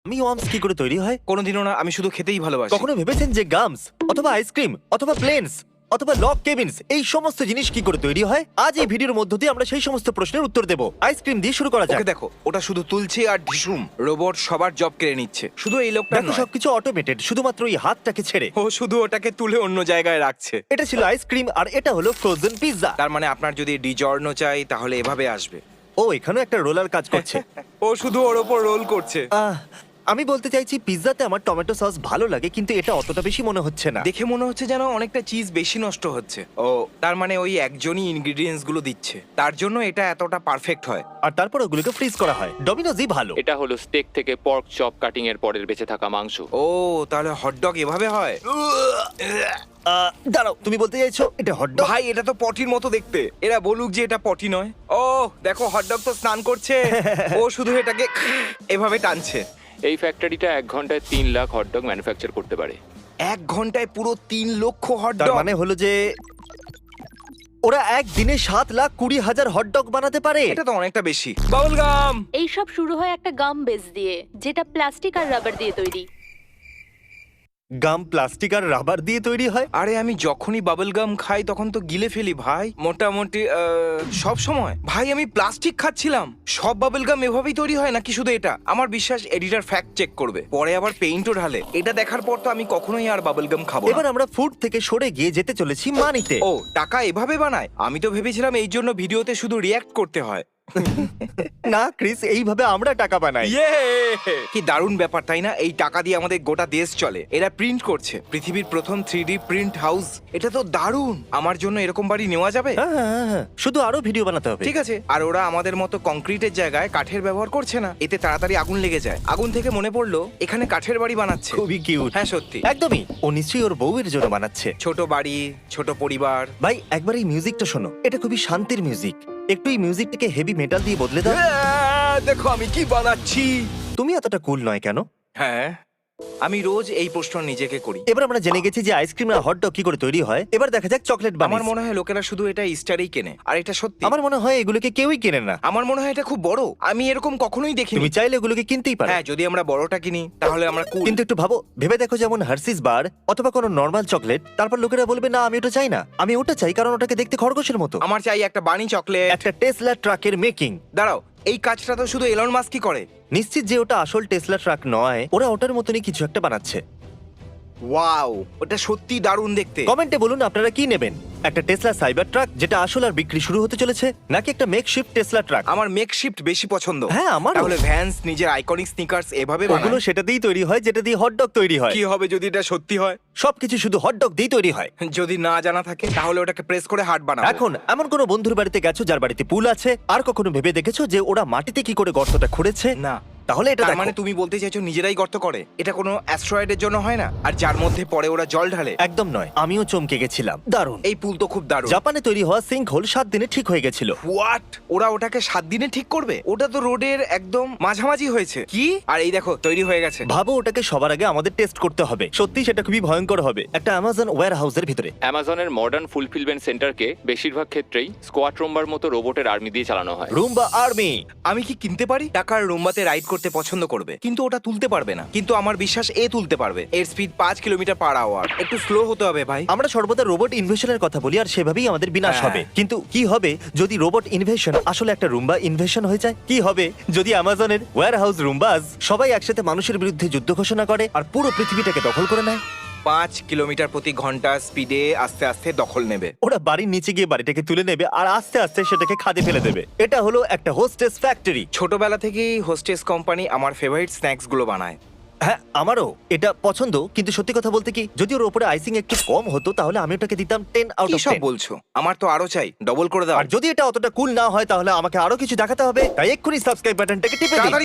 আমি ওয়ার্মস কি করে তৈরি হয়? কোনোদিনও না, আমি শুধু খেতেই ভালোবাসি। কখনো ভেবেছেন যে গামস অথবা আইসক্রিম অথবা প্লেনস অথবা লক কেবিনস এই সমস্ত জিনিস কি করে তৈরি হয়? আজ এই ভিডিওর মধ্য দিয়ে আমরা সেই সমস্ত প্রশ্নের উত্তর দেব। আইসক্রিম দিয়ে শুরু করা যাক। ওকে দেখো, ওটা শুধু তুলছে আর ঢিসুম, রোবট সবার জব কেড়ে নিচ্ছে, শুধু এই লোকটা দেখো নয়। সবকিছু অটোমেটেড, শুধুমাত্র এই হাতটাকে ছেড়ে। ও শুধু ওটাকে তুলে অন্য জায়গায় রাখছে। এটা ছিল আইসক্রিম আর এটা হলো ফ্রোজেন পিৎজা। তার মানে আপনার যদি ডিজর্নো চাই তাহলে এভাবে আসবে। ও এখানেও একটা রোলার কাজ করছে। ও শুধু ওর ওপর রোল করছে। আমি বলতে চাইছি পিৎজাতে আমার টমেটো সস ভালো লাগে, কিন্তু এটা অতটা বেশি মনে হচ্ছে না। দেখে মনে হচ্ছে যেন অনেকটা চিজ বেশি নষ্ট হচ্ছে। ও তার মানে ওই একজনই ইনগ্রেডিয়েন্টস গুলো দিচ্ছে, তার জন্য এটা এতটা পারফেক্ট হয়। আর তারপর ওগুলোকে ফ্রিজ করা হয়। ডমিনোজই ভালো। এটা হলো স্টেক থেকে পর্ক চপ কাটিং এর পরের বেঁচে থাকা মাংস। ও তাহলে হটডগ এভাবে হয়? দাঁড়াও, তুমি বলতে চাইছো এটা হটডগ? ভাই এটা তো পটির মতো দেখতে, এরা বলুক যে এটা পটি নয়। ও দেখো, হটডগ তো স্নান করছে, ও শুধু এটাকে এভাবে টানছে। এই ফ্যাক্টরিটা 1 ঘন্টায় 3 লাখ হটডগ ম্যানুফ্যাকচার করতে পারে। 1 ঘন্টায় পুরো 3 লক্ষ তার হটডগ। মানে হলো যে ওরা একদিনে 7,20,000 হটডগ বানাতে পারে। এটা তো অনেকটা বেশি। Bubble gum. এই সব শুরু হয় একটা গাম বেস দিয়ে, যেটা প্লাস্টিক আর রাবার দিয়ে তৈরি। গাম প্লাস্টিক আর রাবার দিয়ে তৈরি হয়? আরে আমি যখনই বাবল গাম খাই তখন তো গিলে ফেলি ভাই, মোটামুটি সব সময়। ভাই আমি প্লাস্টিক খাচ্ছিলাম। সব বাবল গাম এভাবেই তৈরি হয় নাকি শুধু এটা? আমার বিশ্বাস এডিটর ফ্যাক্ট চেক করবে, পরে আবার পেইন্টও ঢালে। এটা দেখার পর তো আমি কখনোই আর বাবল গাম খাবো না। এবার আমরা ফুড থেকে সরে গিয়ে যেতে চলেছি মানিতে। ও টাকা এভাবে বানায়? আমি তো ভেবেছিলাম এই জন্য ভিডিওতে শুধু রিয়্যাক্ট করতে হয়। না ক্রিস, এইভাবে আমরা টাকা বানাই। ইয়ে! কি দারুণ ব্যাপার তাই না? এই টাকা দিয়ে আমাদের গোটা দেশ চলে। এরা প্রিন্ট করছে পৃথিবীর প্রথম 3D প্রিন্ট হাউস। এটা তো দারুণ। আমার জন্য এরকম বাড়ি নেওয়া যাবে? হ্যাঁ, শুধু আরো ভিডিও বানাতে হবে। ঠিক আছে। আর ওরা আমাদের মতো কংক্রিটের জায়গায় কাঠের ব্যবহার করছে না, এতে তাড়াতাড়ি আগুন লেগে যায়। আগুন থেকে মনে পড়লো এখানে কাঠের বাড়ি বানাচ্ছে। খুবই কিউট। হ্যাঁ সত্যি, একদমই। ও নিশ্চয়ই ওর বউয়ের জন্য বানাচ্ছে। ছোট বাড়ি, ছোট পরিবার। ভাই একবার এই মিউজিকটা শোনো, এটা খুবই শান্তির মিউজিক। একটু এই মিউজিকটাকে হেভি মেটাল দিয়ে বদলে দাও। দেখো আমি কি বানাচ্ছি। তুমি এতটা কুল নয় কেন? হ্যাঁ, আমি রোজ এই প্রশ্ন নিজেকে করি। এবার আমরা জেনে গেছি যে আইসক্রিম আর হটডগ কি করে তৈরি হয়। এবার দেখা যাক চকলেট আমার বানানো। মনে হয় লোকেরা শুধু এটা ইস্টারেই কেনে, আর এটা সত্যি। আমার মনে হয় এগুলোকে কেউই কেনে না। আমার মনে হয় এটা খুব বড়, আমি এরকম কখনোই দেখিনি। তুমি চাইলে এগুলোকে কিনতেই পারো। হ্যাঁ, যদি আমরা বড়টা কিনি তাহলে আমরা কুল। কিন্তু একটু ভাবো, ভেবে দেখো, যেমন হার্সিস বার অথবা কোনো নর্মাল চকলেট, তারপর লোকেরা বলবে না আমি ওটা চাই না, আমি ওটা চাই কারণ ওটাকে দেখতে খরগোশের মতো। আমার চাই একটা বানি চকলেট। একটা টেসলা ট্রাকের মেকিং। দাঁড়াও, এই কাজটা তো শুধু এলন মাস্কই করে। নিশ্চিত যে ওটা আসল টেসলা ট্রাক নয়, ওরা ওটার মতনই কিছু একটা বানাচ্ছে। ওয়াও, ওটা সত্যি দারুণ দেখতে। কমেন্টে বলুন আপনারা কি নেবেন, একটা টেসলা সাইবার ট্রাক যেটা আসল আর বিক্রি শুরু হতে চলেছে, নাকি একটা মেকশিফট টেসলা ট্রাক? আমার মেকশিফট বেশি পছন্দ। হ্যাঁ, আমারও। তাহলে ভ্যান্স নিজের আইকনিক স্নিকার্স এভাবে ওগুলো বানায়। সেটা দিয়েই তৈরি হয় যেটা দিয়ে হটডগ তৈরি হয়। কি হবে যদি এটা সত্যি হয়? সবকিছু শুধু হটডগ দিয়েই তৈরি হয়। যদি না জানা থাকে তাহলে ওটাকে প্রেস করে হার্ট বানাবো। এখন এমন কোনো বন্ধুর বাড়িতে গেছো যার বাড়িতে পুল আছে, আর কখনো ভেবে দেখেছো যে ওরা মাটিতে কি করে গর্তটা খুঁড়েছে? না। তাহলে এটা তার দেখো। মানে তুমি বলতে চাইছো নিজেরাই গর্ত করে? এটা কোনো অ্যাস্ট্রয়েডের জন্য হয় না, আর যার মধ্যে পরে ওরা জল ঢালে? একদম নয়, আমিও চমকে গেছিলাম। দারুণ। এই পুল তো খুব দারুণ। জাপানে তৈরি হওয়া সিঙ্ক হোল 7 দিনে ঠিক হয়ে গেছিল। হোয়াট? ওরা ওটাকে 7 দিনে ঠিক করবে? ওটা তো রোডের একদম মাঝামাঝি হয়েছে। কি? আর এই দেখো তৈরি হয়ে গেছে। ভাবো, ওটাকে সবার আগে আমাদের টেস্ট করতে হবে। সত্যি সেটা খুবই ভয়ঙ্কর হবে। একটা অ্যামাজন ওয়্যার হাউসের ভিতরে। অ্যামাজনের মডার্ন ফুলফিলমেন্ট সেন্টারকে বেশিরভাগ ক্ষেত্রেই স্কোয়াড রোম্বার মতো রোবটের আর্মি দিয়ে চালানো হয়। Rumba army. আমি কি কিনতে পারি? টাকার রুম্বাতে রাইড করতে পছন্দ করবে, কিন্তু ওটা তুলতে পারবে না। কিন্তু আমার বিশ্বাস এ তুলতে পারবে। এর স্পিড 5 কিলোমিটার/আওয়ার। একটু স্লো হতে হবে ভাই। আমরা সর্বদা রোবট ইনভেশনের কথা বলি, আর সেভাবেই আমাদের বিনাশ হ্যাঁ। হবে। কিন্তু কি হবে যদি রোবট ইনভেশন আসলে একটা রুম্বা ইনভেশন হয়ে যায়? কি হবে যদি অ্যামাজনের ওয়্যার হাউস রুম্বাস সবাই একসাথে মানুষের বিরুদ্ধে যুদ্ধ ঘোষণা করে আর পুরো পৃথিবীটাকে দখল করে নেয়? 5 কিলোমিটার/ঘন্টা স্পিডে আস্তে আস্তে দখল নেবে। ওরা বাড়ির নিচে গিয়ে বাড়িটাকে তুলে নেবে আর আস্তে আস্তে সেটাকে খাদে ফেলে দেবে। এটা হলো একটা হোস্টেস ফ্যাক্টরি। ছোটবেলা থেকেই হোস্টেস কোম্পানি আমার ফেভারিট স্ন্যাক্স গুলো বানায়। হ্যাঁ, আমারও এটা পছন্দ, কিন্তু সত্যি কথা বলতে কি, যদি ওর উপরে আইসিং একটু কম হতো তাহলে আমি ওটাকে দিতাম 10 আউট কি অফ সব 10। বলছো? আমার তো আরো চাই, ডবল করে দাও। আর যদি এটা অতটা কুল না হয় তাহলে আমাকে আরো কিছু দেখাতে হবে। তাই এক্ষুনি সাবস্ক্রাইব বাটনটাকে টিপে দিন।